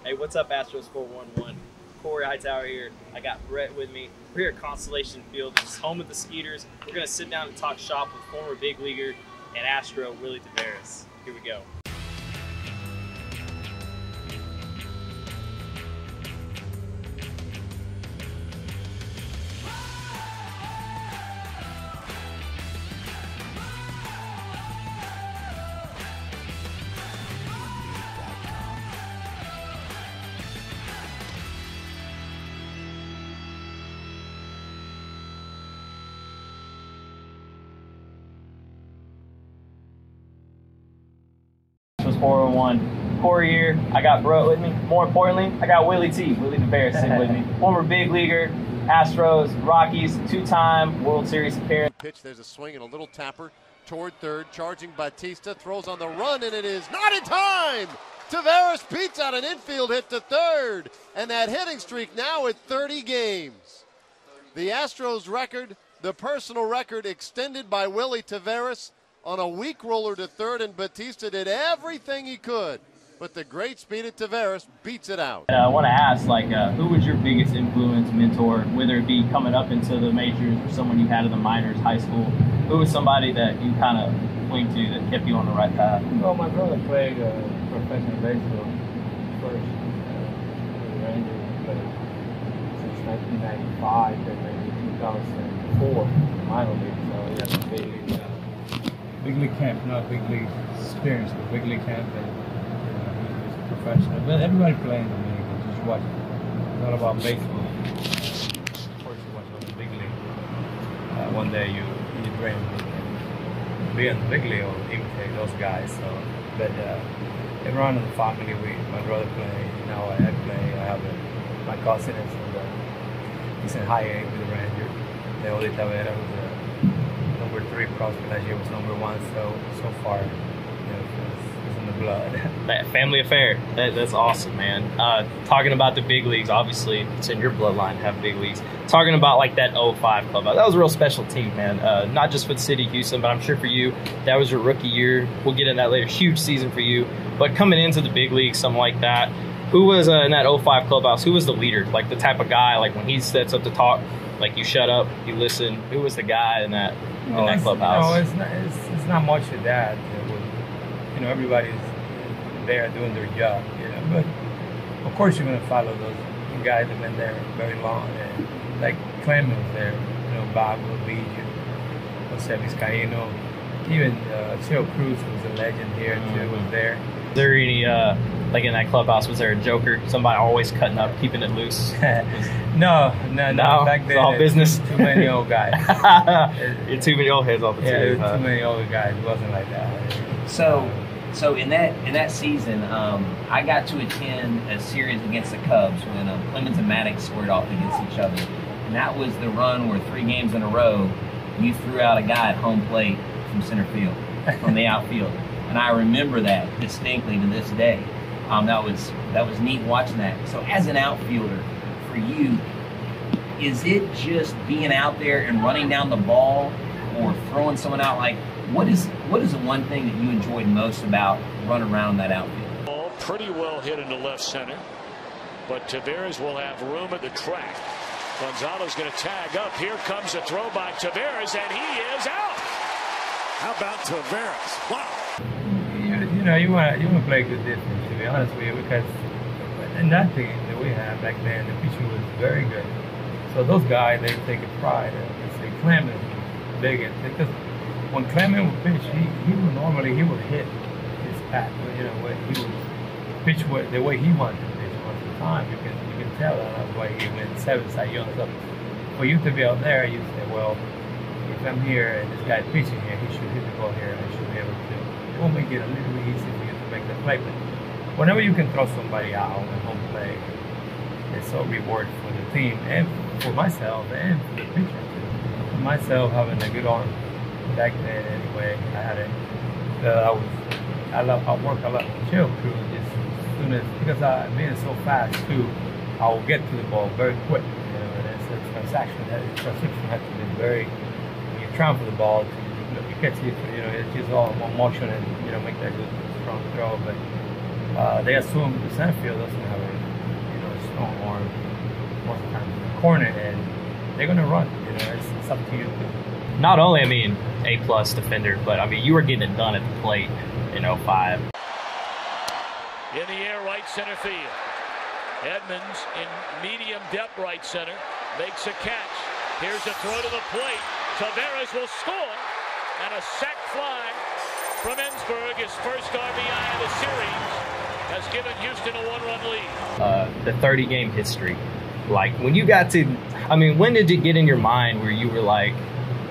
Hey, what's up, Astros 411? Corey Hightower here. I got Brett with me. We're here at Constellation Field, which is home of the Skeeters. We're going to sit down and talk shop with former big leaguer and Astro Willy Taveras. Here we go. Was 401. Corey here. I got Brett with me. More importantly, I got Willy Taveras sitting with me. Former big leaguer, Astros, Rockies, two-time World Series appearance. Pitch, there's a swing and a little tapper toward third. Charging Batista, throws on the run, and it is not in time. Taveras beats out an infield hit to third, and that hitting streak now at 30 games. The Astros record, the personal record extended by Willy Taveras on a weak roller to third, and Batista did everything he could, but the great speed of Taveras beats it out. I want to ask, who was your biggest influence, mentor, whether it be coming up into the majors or someone you had in the minors, high school? Who was somebody that you kind of linked to that kept you on the right path? Well, my brother played professional baseball first with the Rangers. He played since 1995 and maybe 2004 minor league. So he has a big league camp, not big league experience, but big league camp. And he was professional. But everybody playing in the league and just watch. It's all about baseball. Of course, you watch on the big league. One day you dream of being in the big league or imitate those guys. So, but everyone in the family, my brother play. Now I play. I have my cousin he's in high A with the Rangers. Willy Taveras was number 3 prospect last year, was number 1. So far, it's in the blood. That family affair. That's awesome, man. Talking about the big leagues, obviously it's in your bloodline to have big leagues. Talking about that 05 club, that was a real special team, man. Not just for the city of Houston, but I'm sure for you, that was your rookie year. We'll get into that later. Huge season for you. But coming into the big leagues, something like that, who was in that 05 clubhouse? Who was the leader? The type of guy, when he sets up to talk, you shut up, you listen. Who was the guy in that clubhouse? No, it's not much of that. Everybody's there doing their job. But of course you're gonna follow those guys that've been there very long. And like Clement was there. Bob Luigi, Jose Vizcaíno, even Cheo Cruz was a legend here too. Was there. Is there any in that clubhouse, was there a joker? Somebody always cutting up, keeping it loose? No. Back then, it's all business. Too many old guys. Too many old heads off the team. Too many old guys. It wasn't like that. So in that season, I got to attend a series against the Cubs when Clemens and Maddox squared off against each other, and that was the run where 3 games in a row you threw out a guy at home plate from center field, from the outfield, and I remember that distinctly to this day. That was neat watching that. So as an outfielder, for you, is it just being out there and running down the ball or throwing someone out? What is the one thing that you enjoyed most about running around that outfield? Ball pretty well hit into left center, but Taveras will have room at the track. Gonzalo's going to tag up. Here comes a throw by Taveras, and he is out. How about Taveras? Wow. You want to play good defense, to be honest with you, because in that team that we had back then, the pitching was very good. So those guys, they take a pride. Say Clement was big at it, because when Clement would pitch, he would hit his bat. He would pitch the way he wanted to pitch most of the time. You can tell that's why he went 7 Cy Young. So for you to be out there, you say, well, if I'm here and this guy's pitching here, he should hit the ball here, and I should be able to. It will make it a little bit easy for you to make the play. But whenever you can throw somebody out on home play, it's so rewarding for the team and for myself and for the pitcher too. For myself, having a good arm back then, anyway, I had it. I love how work. I love chill crew. Just as soon as because being so fast too, I will get to the ball very quick. And it's a transaction. That transition has to be very. When you're trying for the ball, you catch it. It's just all one motion and make that good strong throw. But they assume the center field doesn't have a strong arm most of the time in the corner, and they're gonna run. It's up to you. Not only, I mean, A+ defender, but I mean, you were getting it done at the plate in 05. In the air, right center field. Edmonds in medium depth right center makes a catch. Here's a throw to the plate. Taveras will score, and a sac fly from Ensberg, his first RBI of the series, has given Houston a 1-run lead. The 30-game hit streak. Like, when you got to, I mean, when did it get in your mind where you were like,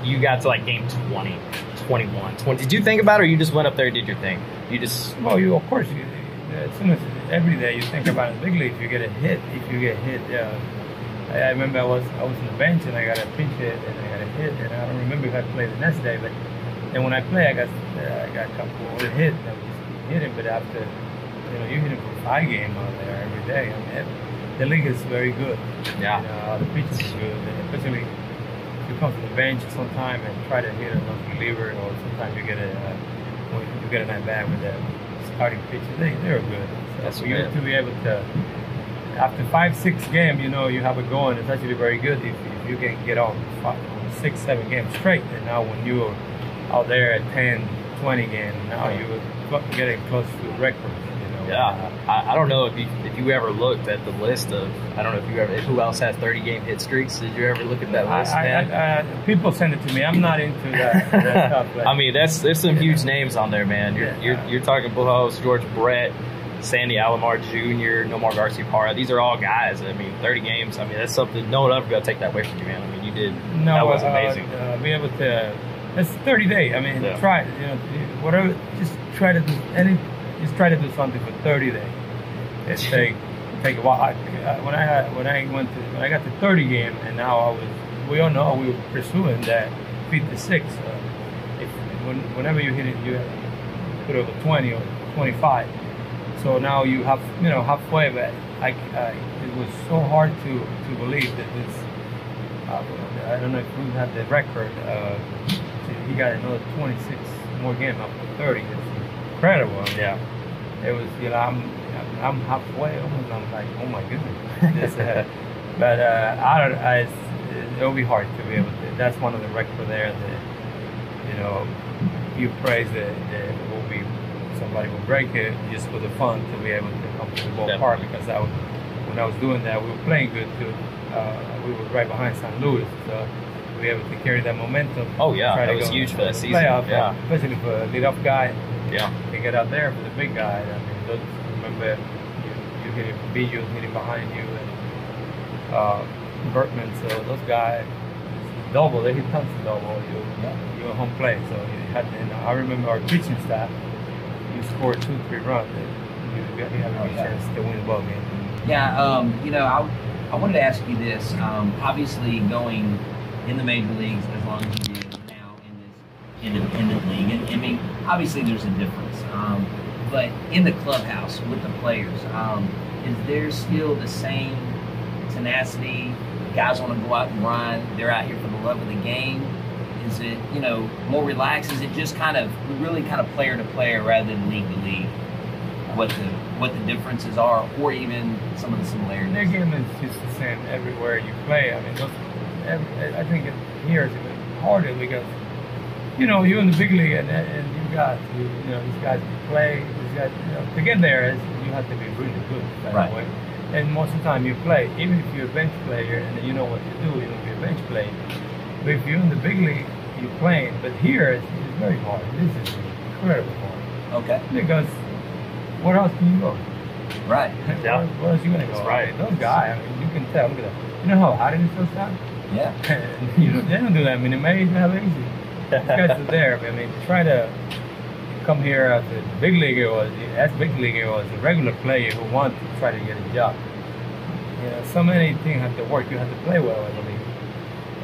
you got to like game 20, 21, 20? Did you think about it, or you just went up there and did your thing? You just... Well, of course, as soon as every day you think about it. Big league, if you get hit, I remember I was on the bench and I got a pinch hit and I got a hit, and I don't remember if I played the next day, but then when I play, I got a couple of hit and I was just hitting. But after you hit him for 5 games out there every day. I mean, the league is very good. Yeah, the pitch is good, and especially if you come from the bench sometime and try to hit another reliever, or sometimes you get an at bat with a starting pitcher. They're good. So That's for you good. to be able to, after 5-6 games, you have it going. It's actually very good if you can get on 6-7 games straight. And now when you're out there at 10-20 games, now you're getting close to records. Yeah, I don't know if you ever looked at the list of, I don't know if you ever, who else has 30-game hit streaks. Did you ever look at that list, man? People send it to me. I'm not into that stuff. But I mean, there's some huge names on there, man. You're talking Pujols, George Brett, Sandy Alomar Jr., Nomar Garciaparra. These are all guys. I mean, 30 games. I mean, that's something no one ever going to take that away from you, man. I mean, you did. No, that was amazing. Be able to. It's 30 days. I mean, Yeah. try. Whatever. Just try to do any. Just try to do something for 30 days. It's take a while. When I got to 30 game, and now we all know we were pursuing that 56. Whenever you hit it, you put over 20 or 25. So now you have halfway, but it was so hard to believe that this. I don't know if we have the record. He got another 26 more game after 30. It's incredible. Yeah. It was, I'm halfway almost. I'm like, oh my goodness. But it'll be hard to be able to. That's one of the records there that, you praise that will be, somebody will break it just for the fun to be able to come to the ballpark. Because when I was doing that, we were playing good too. We were right behind St. Louis, so to be able to carry that momentum. Oh yeah, that was huge for that season. Playoff, yeah. Especially for a leadoff guy. Yeah. To get out there for the big guy. I mean, remember you hitting Bijou hitting behind you, and Bertman. So those guys double. They hit tons of double. You're at home plate. So you had. I remember our pitching staff. You scored 2-3 runs. You have a chance to win the ball game. Yeah. I wanted to ask you this. Obviously, going in the major leagues as long as you did now in this independent league, and I mean, obviously there's a difference. But in the clubhouse with the players, is there still the same tenacity? Guys want to go out and grind. They're out here for the love of the game. Is it more relaxed? Is it just really player to player rather than league to league? What the differences are, or even some of the similarities? Their game is just the same everywhere you play. I mean, I think here it's even harder because you're in the big league and you got these guys to play. These guys, to get there, you have to be really good. Right. Way. And most of the time you play, even if you're a bench player and you know what to do, you'll be a bench player. But if you're in the big league, you're playing. But here it's very hard. This is incredibly hard. Okay. Because where else can you go? Right. Yeah. Where else are you gonna go? That's right. Those guys, I mean, you can tell. Look at that. You know how hard it is sometimes? Yeah. They don't do that. I mean, amazing how easy. These guys are there. I mean, try to come here as a big leaguer or as a regular player who wants to try to get a job. So many things have to work. You have to play well, I believe.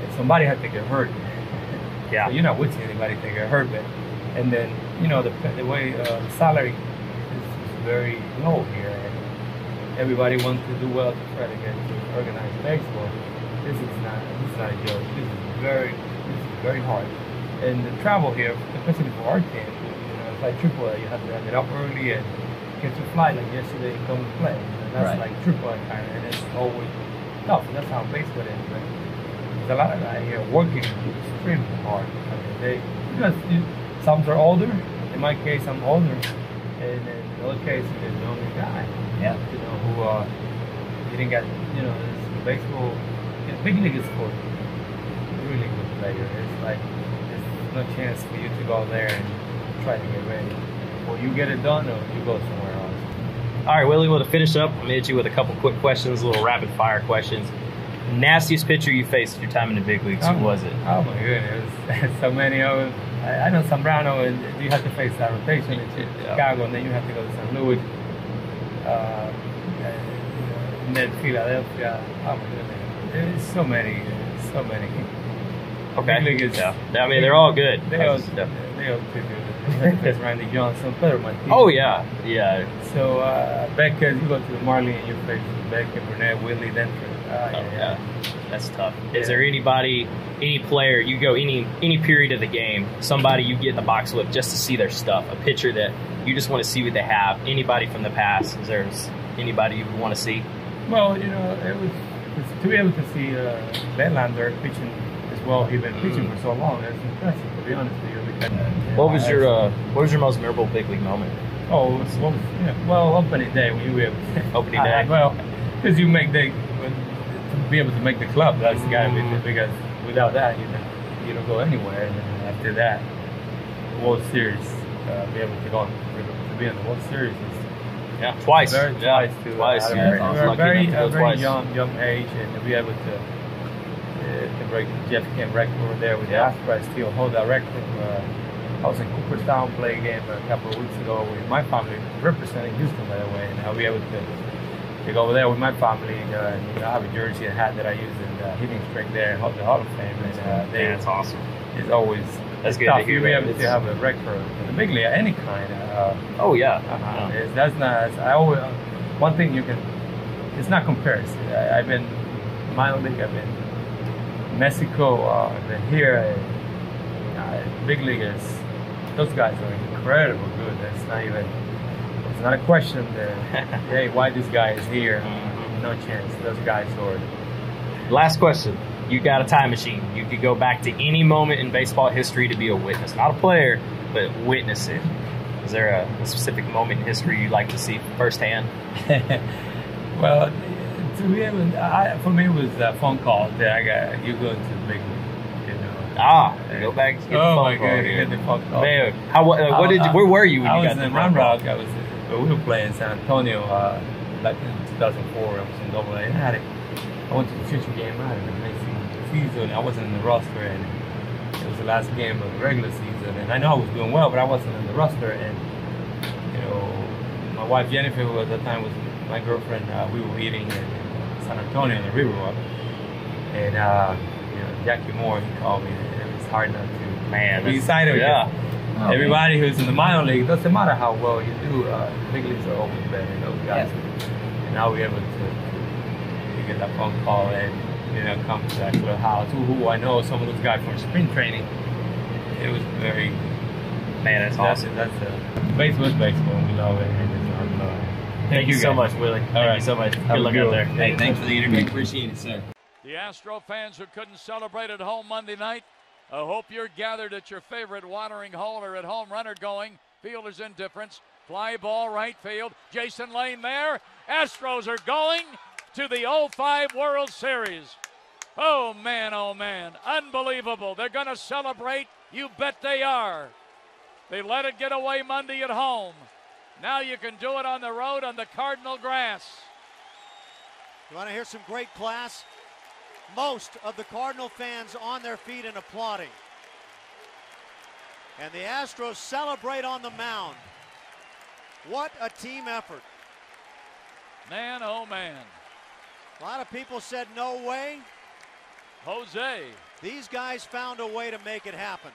And somebody has to get hurt. Yeah. So you're not wishing anybody to get hurt, but and then the way the salary is very low here, and everybody wants to do well to try to get to organized baseball. This is not a joke. This is very hard. And the travel here, especially for our team, it's like AAA. You have to get up early and catch a fly like yesterday, come to play. And that's Right. like triple kind of, and it's always tough. And that's how baseball is. But there's a lot of guys here working extremely hard. I mean, some are older. In my case, I'm older, and in the other case, he's a younger guy. Yeah. You know, who didn't get, you know, this baseball, big league is for really good player. It's like there's no chance for you to go there and try to get ready. Or you get it done, or you go somewhere else. All right, Willie, well, to finish up, I'm going to hit you with a couple quick questions, little rapid fire questions. Nastiest pitcher you faced your time in the big leagues, who was it? Oh my goodness, so many of them. I know Zambrano, and you have to face that rotation in Chicago, and then you have to go to St. Louis, and then Philadelphia. Oh my goodness, there's so many. Okay. Big league is, yeah. I mean, they're all good. They all too good. There's Randy Johnson, Pedro Martinez. Oh, yeah. Yeah. So, Beckett, you go to the Marley and you face Beckett, Burnett, Willie, then yeah. That's tough. Is there anybody, any player, you go any period of the game, somebody you get in the box with just to see their stuff, a pitcher that you just want to see what they have, anybody from the past? Is there anybody you want to see? Well, you know, it was to be able to see Verlander pitching as well. He's been pitching for so long. That's impressive, to be honest with you. Because, what was your most memorable big league moment? Oh, well, opening day when you were opening day. Well, because you make to be able to make the club, that's gotta be because without that you don't go anywhere. And then after that, World Series, be able to go to be in the World Series. Yeah, twice. Twice too. Twice. We were very young age, and to be able to break the Jeff Kemp record there with the Astros, still hold that record. I was in Cooperstown playing a game a couple of weeks ago with my family, representing Houston, by the way, and I'll be able to go over there with my family. And I have a jersey and hat that I use in the hitting streak there in the Hall of Fame. And that's awesome. It's always good tough to hear. To be able to have a record in the big league, any kind. Oh yeah. That's not. I always one thing you can. It's not comparison. I've been minor league. I've been Mexico. I've been here. Big leaguers. Those guys are incredible good. That's not even. It's not a question that hey, why this guy is here? No chance. Those guys are. Last question. You got a time machine. You could go back to any moment in baseball history to be a witness. Not a player, but witness it. Is there a specific moment in history you'd like to see firsthand? Well, for me, it was a phone call that I got. You go to the big league. Go back. Get the oh phone my call God! here. Get the phone call. Man, where were you when you got the phone call? I was in Round Rock. We were playing in San Antonio back in 2004. I was in Double A. I went to the future game. I had an amazing season. I wasn't in the roster, and it was the last game of the regular season. And I know I was doing well, but I wasn't in the roster. And you know, my wife Jennifer, who at that time was my girlfriend, we were eating in San Antonio in the Riverwalk, and you know, Jackie Moore, he called me. It was hard not to be excited. Yeah. Everybody who's in the minor league, doesn't matter how well you do, big leagues are always better than those guys. And now we're able to get that phone call and come to that clubhouse. Who I know some of those guys from spring training. It was very that's awesome. That's baseball is baseball, and we love it. And it's our love. Thank you so much, Willie. Thank you so much. Good luck out there. Hey, thanks for the interview. Appreciate it, sir. The Astro fans who couldn't celebrate at home Monday night, I hope you're gathered at your favorite watering hole or at home. Runner going. Fielder's indifference. Fly ball right field. Jason Lane there. Astros are going to the 05 World Series. Oh, man, oh, man. Unbelievable. They're going to celebrate. You bet they are. They let it get away Monday at home. Now you can do it on the road on the Cardinal grass. You want to hear some great class? Most of the Cardinal fans on their feet and applauding. And the Astros celebrate on the mound. What a team effort. Man, oh man. A lot of people said no way. Jose. These guys found a way to make it happen.